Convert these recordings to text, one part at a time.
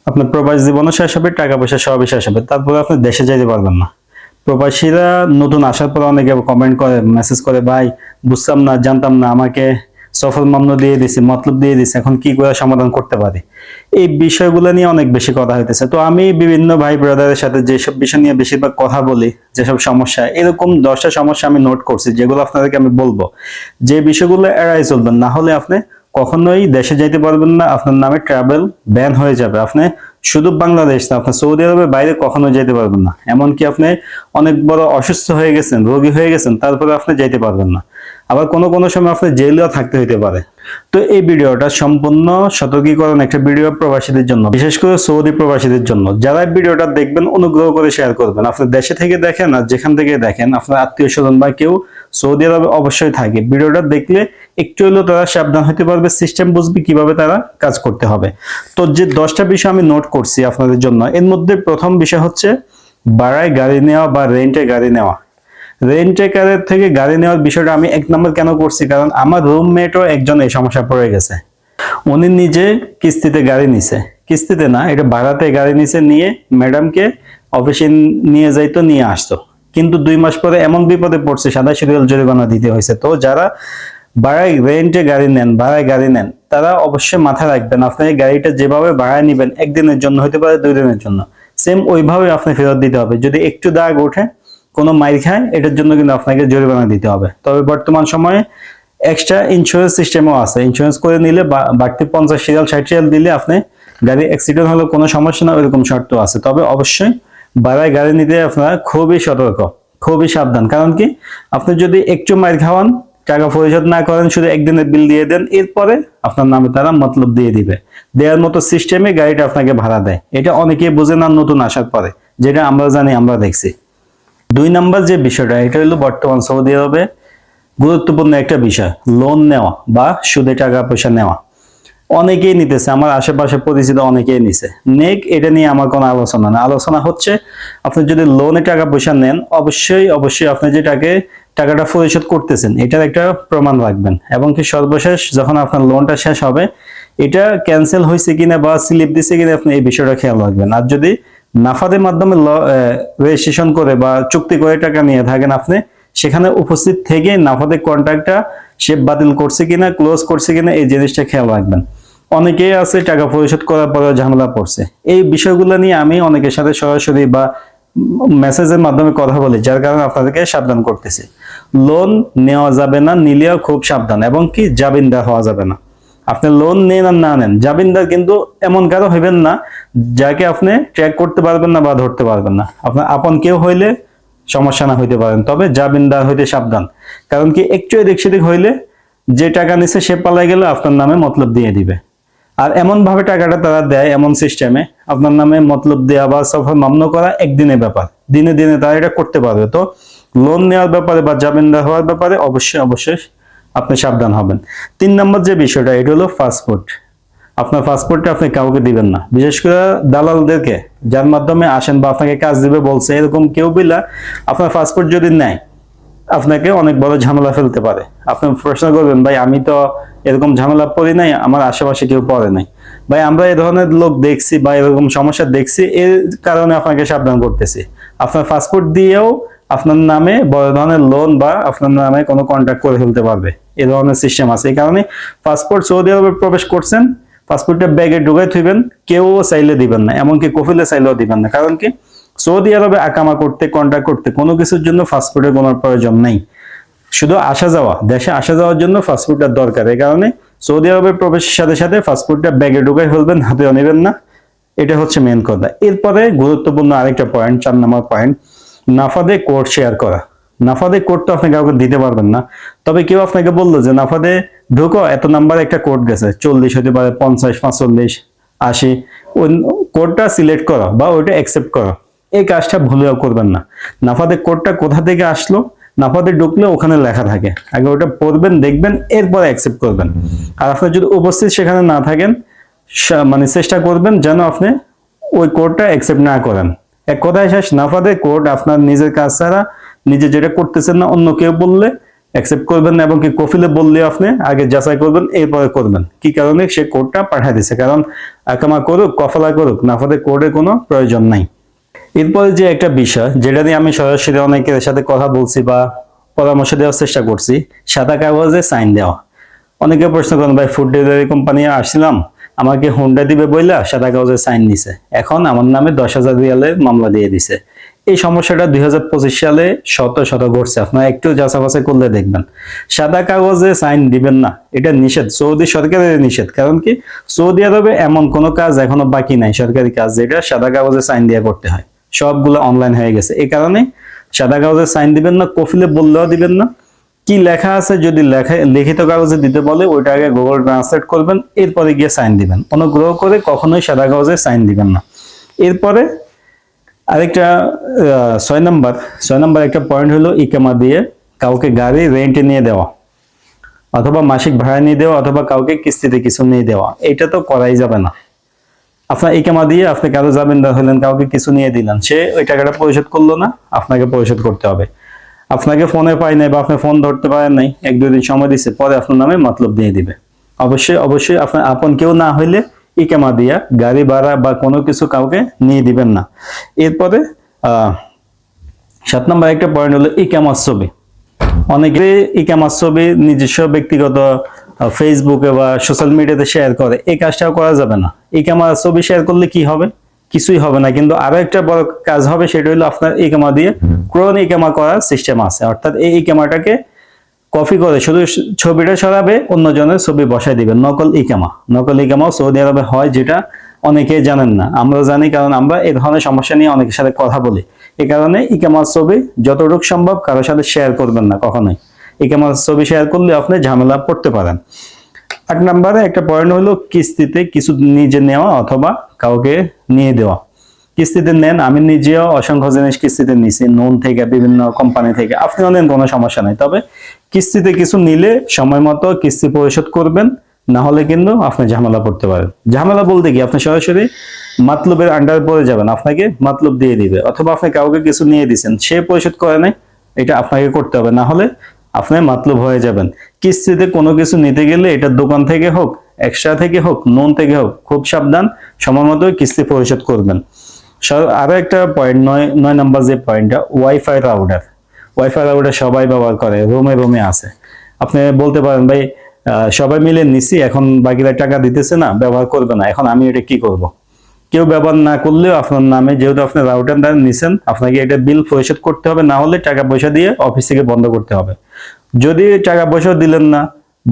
আপনার প্রবাস জীবনও শেষ হবে, টাকা পয়সা সবই শেষ হবে, তারপরে আপনি দেশে যাইতে পারবেন না। প্রবাসীরা নতুন আসার পর অনেকে কমেন্ট করে, মেসেজ করে, ভাই বুঝতাম না, জানতাম না, আমাকে সফল মামলা দিয়ে দিছে, মতলব দিয়ে দিছে, এখন কি করে সমাধান করতে পারি। এই বিষয়গুলো নিয়ে অনেক বেশি কথা হইতেছে। তো আমি বিভিন্ন ভাই ব্রাদারের সাথে যেসব বিষয় নিয়ে বেশিরভাগ কথা বলি, যেসব সমস্যা, এরকম 10টা সমস্যা আমি নোট করছি, যেগুলো আপনাদেরকে আমি বলবো। যে বিষয়গুলো এড়াই চলবেন, না হলে আপনি কখনোই দেশে যাইতে পারবেন না, আপনার নামে ট্রাভেল ব্যান হয়ে যাবে। আপনি শুধু বাংলাদেশ না, আপনি সৌদি আরবের বাইরে কখনো যেতে পারবেন না। এমনকি আপনি অনেক বড় অসুস্থ হয়ে গেছেন, রোগী হয়ে গেছেন, তারপরে আপনি যেতে পারবেন না। আবার কোনো কোনো সময় আপনি জেলেও থাকতে হইতে পারে। তো এই ভিডিওটা সম্পূর্ণ সতর্কীকরণ একটা ভিডিও প্রবাসীদের জন্য, বিশেষ করে সৌদি প্রবাসীদের জন্য। যারা ভিডিওটা দেখবেন অনুগ্রহ করে শেয়ার করবেন। আপনি দেশে থেকে দেখেন আর যেখান থেকে দেখেন, আপনার আত্মীয় স্বজন বা কেউ সৌদি আরবে অবশ্যই থাকে, ভিডিওটা দেখলে একটু হলেও তারা সাবধান হতে পারবে, সিস্টেম বুঝবে কিভাবে তারা কাজ করতে হবে। তো যে 10টা বিষয় আমি নোট করছি আপনাদের জন্য, এর মধ্যে প্রথম বিষয় হচ্ছে ভাড়ায় গাড়ি নেওয়া বা রেন্টে গাড়ি নেওয়া। রেন্টে কারের থেকে গাড়ি নেওয়ার বিষয়টা আমি 1 নম্বর কেন করছি, কারণ আমার রুমমেটও একজন এই সমস্যা পড়ে গেছে। উনি নিজে কিস্তিতে গাড়ি নিছে, কিস্তিতে না, এটা ভাড়াতে গাড়ি নিছে, নিয়ে ম্যাডামকে অফিসে নিয়ে যাইতো, নিয়ে আসতো। কিন্তু 2 মাস পরে এমন বিপদে পড়ছে, সাদা সিরিয়াল জরিমানা দিতে হয়েছে। তো যারা ভাড়ায় রেন্টে গাড়ি নেন, ভাড়ায় গাড়ি নেন, তারা অবশ্যই মাথায় রাখবেন, আপনি এই গাড়িটা যেভাবে ভাড়ায় নিবেন, 1 দিনের জন্য হতে পারে, 2 দিনের জন্য, সেম ওইভাবে আপনি ফেরত দিতে হবে। যদি একটু দাগ ওঠে, কোনো মাইর খায়, এটার জন্য কিন্তু আপনাকে জরিমানা দিতে হবে। তবে বর্তমান সময়ে এক্সট্রা ইন্স্যুরেন্স সিস্টেমও আছে, ইন্স্যুরেন্স করে নিলে বাড়তি 50 রিয়াল 60 রিয়াল দিলে আপনি গাড়ি অ্যাক্সিডেন্ট হলে কোনো সমস্যা না, ওইরকম শর্ত আছে। তবে অবশ্যই ভাড়ায় গাড়ি নিতে আপনারা খুবই সতর্ক, খুবই সাবধান। কারণ কি, আপনি যদি একটু মাইর খাওয়ান, টাকা পরিশোধ না করেন, শুধু 1 দিনের বিল দিয়ে দেন, এরপরে আপনার নামে তারা মতলব দিয়ে দিবে। দেওয়ার মতো সিস্টেমে গাড়িটা আপনাকে ভাড়া দেয়। এটা অনেকেই বোঝে না নতুন আসার পরে, যেটা আমরা জানি, আমরা দেখছি। 2 নাম্বার যে বিষয়টা, এটা হলো বর্তমান সৌদি আরবে গুরুত্বপূর্ণ একটা বিষয়, লোন নেওয়া বা সুদে টাকা পয়সা নেওয়া। অনেকেই নিতেছে, আমার আশেপাশে পরিচিত অনেকেই নিছে। নেক, এটা নিয়ে আমার কোনো আলোচনা না। আলোচনা হচ্ছে, আপনি যদি লোনে টাকা পয়সা নেন, অবশ্যই অবশ্যই আপনি যে টাকাটা পরিশোধ করতেছেন, এটার একটা প্রমাণ রাখবেন। এবং কি সর্বশেষ যখন আপনার লোনটা শেষ হবে, এটা ক্যান্সেল হয়েছে কিনা বা স্লিপ দিছে কিনা, আপনি এই বিষয়টা খেয়াল রাখবেন। আর যদি নাফাদের মাধ্যমে রেজিস্ট্রেশন করে বা চুক্তি করে টাকা নিয়ে থাকেন, আপনি সেখানে উপস্থিত থেকে নাফাদের কন্ট্রাক্টটা সে বাতিল করছে কিনা, ক্লোজ করছে কিনা, এই জিনিসটা খেয়াল রাখবেন। অনেকেই আছে টাকা পরিশোধ করার পরে ঝামেলা পড়ছে। এই বিষয়গুলো নিয়ে আমি অনেকের সাথে সরাসরি বা মেসেজের মাধ্যমে কথা বলি, যার কারণে আপনাদেরকে সাবধান করতেছি। লোন নেওয়া যাবে না, নিলেও খুব সাবধান, এবং কি জামিনদার হওয়া যাবে না। আপনি লোন নেন আর না নেন, জামিনদার কিন্তু এমন কারো হইবেন না যাকে আপনি ট্র্যাক করতে পারবেন না বা ধরতে পারবেন না। আপনার আপন কেউ হইলে সমস্যা না হইতে পারেন, তবে জামিনদার হইতে সাবধান। কারণ কি, একটু এদিক সেদিক হইলে যে টাকা নিছে সে পালাই গেলে আপনার নামে মতলব দিয়ে দিবে। আর এমন ভাবে টাকাটা তারা দেয়, এমন সিস্টেমে আপনার নামে মতলব দেওয়া বা সফর মামলা করা একদিনের ব্যাপার, দিনে দিনে তারা এটা করতে পারবে। তো লোন নেওয়ার ব্যাপারে বা জামিনদার হওয়ার ব্যাপারে অবশ্যই অবশ্যই আপনি সাবধান হবেন। 3 নম্বর যে বিষয়টা, এটা হলো পাসপোর্ট। আপনার পাসপোর্টটা আপনি কাউকে দিবেন না, বিশেষ করে দালালদেরকে, যার মাধ্যমে আসেন বা আপনাকে কাজ দিবে বলছে, এরকম কেউ বিলা আপনার পাসপোর্ট যদি নেয়, আপনাকে অনেক বড় ঝামেলা ফেলতে পারে। আপনি প্রশ্ন করবেন, ভাই আমি তো এরকম ঝামেলা পড়ি নাই, আমার আশেপাশে কেউ পড়ে নাই। ভাই আমরা এই ধরনের লোক দেখছি বা এরকম সমস্যা দেখছি, এর কারণে আপনাকে সাবধান করতেছি। আপনার পাসপোর্ট দিয়েও আপনার নামে বড় ধরনের লোন বা আপনার নামে কোনো কন্ট্রাক্ট করে ফেলতে পারবে, এই ধরনের সিস্টেম আছে। এই কারণে পাসপোর্ট সৌদি আরবে প্রবেশ করছেন, পাসপোর্টটা ব্যাগে ঢুকাই থইবেন, কেউ চাইলে দিবেন না, এমনকি কফিলে চাইলেও দিবেন না। কারণ কি, সৌদি আরবে আকামা করতে, কন্ট্রাক্ট করতে কোনো কিছুর জন্য পাসপোর্টের কোনো প্রয়োজন নেই। শুধু আসা যাওয়া, দেশে আসা যাওয়ার জন্য পাসপোর্টটা দরকার। এই কারণে সৌদি আরবে প্রবেশের সাথে সাথে পাসপোর্টটা ব্যাগে ঢুকাই ফেলবেন, হাতেও নেবেন না। এটা হচ্ছে মেন কথা। এরপরে গুরুত্বপূর্ণ আরেকটা পয়েন্ট, 4 নম্বর পয়েন্ট, নাফাদে কোড শেয়ার করা। নাফাদে কোড তো আপনি কাউকে দিতে পারবেন না। তবে কেউ আপনাকে বললো যে নাফাদে ঢুকো, এত নাম্বার একটা কোড গেছে, 40 হতে পারে, 50, 45, 80, ওই কোডটা সিলেক্ট করো বা ওইটা অ্যাকসেপ্ট করো। এই কাজটা ভুলেও করবেন না। নাফাদে কোডটা কোথা থেকে আসলো, নাফাদে ঢুকলে ওখানে লেখা থাকে, আগে ওটা পড়বেন, দেখবেন, এরপরে অ্যাকসেপ্ট করবেন। আর আপনি যদি উপস্থিত সেখানে না থাকেন, মানে চেষ্টা করবেন যেন আপনি ওই কোডটা অ্যাকসেপ্ট না করেন। এক কথায় শেষ, নাফাদে কোড আপনার নিজের কাজ ছাড়া, নিজে যেটা করতেছেন না, অন্য কেউ বললে অ্যাকসেপ্ট করবেন না, এবং কি কফিলে বললে আপনি আগে যাচাই করবেন, এরপরে করবেন। কি কারণে সে কোডটা পাঠিয়ে দিচ্ছে, কারণ আকামা করুক কফলা করুক নাফাতে কোডের কোনো প্রয়োজন নাই। এরপরে যে একটা বিষয় যেটা নিয়ে আমি সরাসরি অনেকের সাথে কথা বলছি বা পরামর্শ দেওয়ার চেষ্টা করছি, সাদা কাগজে সাইন দেওয়া। অনেকে প্রশ্ন করেন, ভাই ফুড ডেলিভারি কোম্পানি আসছিলাম, আমাকে হুন্ডা দিবে বইলা সাদা কাগজে সাইন নিছে, এখন আমার নামে 10,000 রিয়ালের মামলা দিয়ে দিছে। এই সমস্যাটা 2025 সালে শত শত ঘটছে, আপনারা একটু যাচাই করলে দেখবেন। সাদা কাগজে সাইন দিবেন না, এটা নিষেধ, সৌদি সরকারের নিষেধ। কারণ কি, সৌদি আরবে এমন কোনো কাজ এখনো বাকি নাই, সরকারি কাজ যেটা সাদা কাগজে সাইন দিয়ে করতে হয়, সবগুলো অনলাইন হয়ে গেছে। এই কারণে সাদা কাগজে সাইন দিবেন না, কফিলে বললেও দিবেন না। কি লেখা আছে যদি লিখিত কাগজে দিতে বলে ওইটা আগে গুগল ট্রান্সলেট করবেন, এরপরে গিয়ে সাইন দিবেন। অনুগ্রহ করে কখনোই সাদা কাগজে সাইন দিবেন না। এরপরে আরেকটা 6 নম্বর একটা পয়েন্ট হলো ইকামা দিয়ে কাউকে গাড়ি রেন্টে নিয়ে দেওয়া, অথবা মাসিক ভাড়া নিয়ে দেওয়া, অথবা কাউকে কিস্তিতে কিছু নিয়ে দেওয়া। এটা তো করাই যাবে না। আপনার ইকামা দিয়ে আপনি কারো জামিনদার হলেন, কাউকে কিছু নিয়ে দিলেন, সে ওই টাকাটা পরিশোধ করলো না, আপনাকে পরিশোধ করতে হবে। আপনাকে ফোনে পাই নাই বা আপনি ফোন ধরতে পারেন নাই, 1-2 দিন সময় দিচ্ছে, পরে আপনার নামে মতলব দিয়ে দিবে। অবশ্যই আপনার আপন কেউ না হইলে ইকামা দিয়া গাড়ি ভাড়া বা কোনো কিছু কাউকে নিয়ে দিবেন না। এরপরে 7 নম্বর একটা পয়েন্ট হলো ইকামার ছবি। অনেকে ইকামার ছবি নিজস্ব ব্যক্তিগত ফেসবুকে বা সোশ্যাল মিডিয়াতে শেয়ার করে, এই কাজটাও করা যাবে না। ইকামার ছবি শেয়ার করলে কি হবে? কিছুই হবে না। কিন্তু আরো একটা বড় কাজ হবে, সেটা হলো আপনার ইকামা দিয়ে ক্রোন ইকামা করার সিস্টেম আছে। অর্থাৎ এই ইকামাটাকে কপি করে শুধু ছবিটা সরাবে, অন্যজনের ছবি বসাই দিবেন। নকল ইকামাও সৌদি আরবে হয়, যেটা অনেকে জানেন না, আমরা জানি, কারণ আমরা এই ধরনের সমস্যা নিয়ে অনেকের সাথে কথা বলি। এই কারণে ইকামার ছবি যতটুকু সম্ভব কারোর সাথে শেয়ার করবেন না কখনোই। ইকামার ছবি শেয়ার করলে আপনি ঝামেলা পড়তে পারেন। 8 নম্বরে একটা পয়েন্ট হলো কিস্তিতে কিছু নিজে নেওয়া অথবা কাউকে নিয়ে দেওয়া। কিস্তিতে নেন, আমি নিজেও অসংখ্য জিনিস কিস্তিতে নিছি, নুন থেকে, বিভিন্ন কোম্পানি থেকে। আপনিও নেন, কোনো সমস্যা নাই। তবে কিস্তিতে কিছু নিলে সময় মতো কিস্তি পরিশোধ করবেন, না হলে কিন্তু আপনি ঝামেলা পড়তে পারেন। ঝামেলা বলতে কি, আপনি সরাসরি মাতলুবের আন্ডারে পড়ে যাবেন, আপনাকে মাতলুব দিয়ে দিবে। অথবা আপনি কাউকে কিছু নিয়ে দিচ্ছেন, সে পরিশোধ করে নাই, এটা আপনাকে করতে হবে, না হলে আপনি মাতলুব হয়ে যাবেন। কিস্তিতে কোনো কিছু নিতে গেলে এটা দোকান থেকে হোক, এক্সট্রা থেকে হোক, নুন থেকে হোক, খুব সাবধান, সময় মতো কিস্তি পরিশোধ করবেন। আরো একটা পয়েন্ট, 9 নম্বর যে পয়েন্টটা, ওয়াইফাই রাউটার সবাই ব্যবহার করে, রুমে আছে। আপনি বলতে পারেন, ভাই সবাই মিলে নিছি, এখন বাকিরা টাকা দিতেছে না, ব্যবহার করবে না, এখন আমি এটা কি করব? কেউ ব্যবহার না করলেও আপনার নামে, যেহেতু আপনি রাউটার দ্বারা নিছেন, আপনাকে এটা বিল পরিশোধ করতে হবে, না হলে টাকা পয়সা দিয়ে অফিস থেকে বন্ধ করতে হবে। যদি টাকা পয়সা দিলেন না,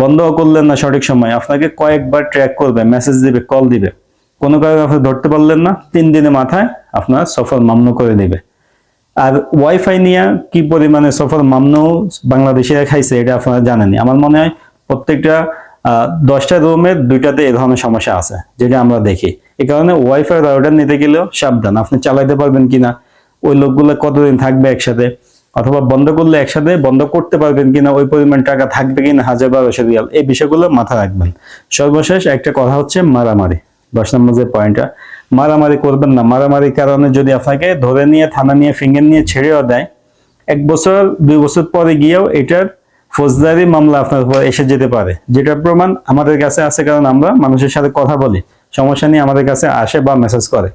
বন্ধ করলেন না সঠিক সময়, আপনাকে কয়েকবার ট্র্যাক করবে, মেসেজ দিবে, কল দিবে। কোনো কারণে আপনি ধরতে পারলেন না, 3 দিনের মাথায় আপনার সফল মামলা করে দিবে। আর ওয়াইফাই নিয়ে কি পরিমাণে সফল মামলাও বাংলাদেশিরা খাইছে, এটা আপনারা জানেনই। আমার মনে হয় প্রত্যেকটা 10টা রুমের 2টাতে এই ধরনের সমস্যা আছে, যেটা আমরা দেখি। এই কারণে ওয়াইফাই রাউটার নিতে গেলেও সাবধান, আপনি চালাইতে পারবেন কিনা, ওই লোকগুলো কতদিন থাকবে একসাথে, অথবা বন্ধ করলে একসাথে বন্ধ করতে পারবেন কিনা, ওই পরিমাণ টাকা থাকবে কিনা, 1000-1200 রিয়াল, এই বিষয়গুলো মাথা রাখবেন। সর্বশেষ একটা কথা হচ্ছে মারামারি। 10 নম্বর যে পয়েন্টটা, মারামারি করবেন না। মারামারির কারণে যদি আপনাকে ধরে নিয়ে থানা নিয়ে ফিঙ্গার নিয়ে ছেড়েও দেয়, 1 বছর 2 বছর পরে গিয়েও এটার ফৌজদারি মামলা আপনার উপর এসে যেতে পারে, যেটার প্রমাণ আমাদের কাছে আছে। কারণ আমরা মানুষের সাথে কথা বলি, সমস্যা নিয়ে আমাদের কাছে আসে বা মেসেজ করে।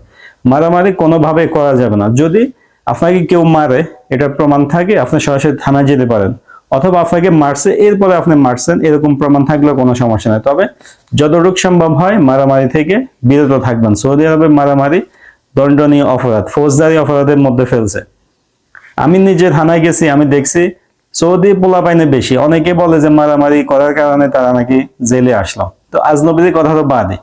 মারামারি কোনোভাবে করা যাবে না। যদি আপনাকে কেউ মারে, এটার প্রমাণ থাকে, আপনি সরাসরি থানায় যেতে পারেন। অথবা আপনাকে মারছে, এরপরে আপনি মারছেন, এরকম প্রমাণ থাকলেও কোনো সমস্যা নেই। তবে যতটুকু সম্ভব হয় মারামারি থেকে বিরত থাকবেন। সৌদি আরবে মারামারি দণ্ডনীয় অপরাধ, ফৌজদারি অপরাধের মধ্যে ফেলছে। আমি নিজে থানায় গেছি, আমি দেখছি সৌদি পোলাপাইনে বেশি। অনেকে বলে যে মারামারি করার কারণে তারা নাকি জেলে আসলাম। তো আজনবীদের কথা তো বাদে,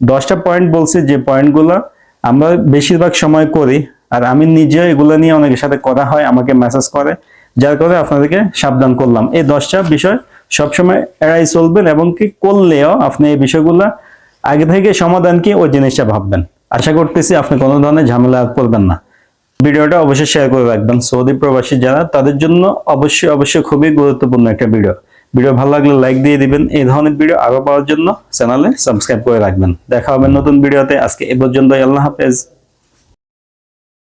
10টা পয়েন্ট বলছি, যে পয়েন্টগুলো আমরা বেশিরভাগ সময় করি। আর আমি নিজে এগুলো নিয়ে অনেকের সাথে কথা হয়, আমাকে মেসেজ করে, যার করে আপনাদেরকে সাবধান করলাম। এই 10টা বিষয় সবসময় এড়াই চলবেন, এবং কি করলেও আপনি এই বিষয়গুলো আগে থেকে সমাধান কি ওই জিনিসটা ভাববেন। আশা করতেছি আপনি কোনো ধরনের ঝামেলা করবেন না। ভিডিওটা অবশ্যই শেয়ার করে রাখবেন। সৌদি প্রবাসী যারা, তাদের জন্য অবশ্যই খুবই গুরুত্বপূর্ণ একটা ভিডিও ভালো লাগলে লাইক দিয়ে দিবেন। এই ধরনের ভিডিও আরো পাওয়ার জন্য চ্যানেলে সাবস্ক্রাইব করে রাখবেন। দেখা হবে নতুন ভিডিওতে। আজকে এ পর্যন্ত, আল্লাহ হাফেজ।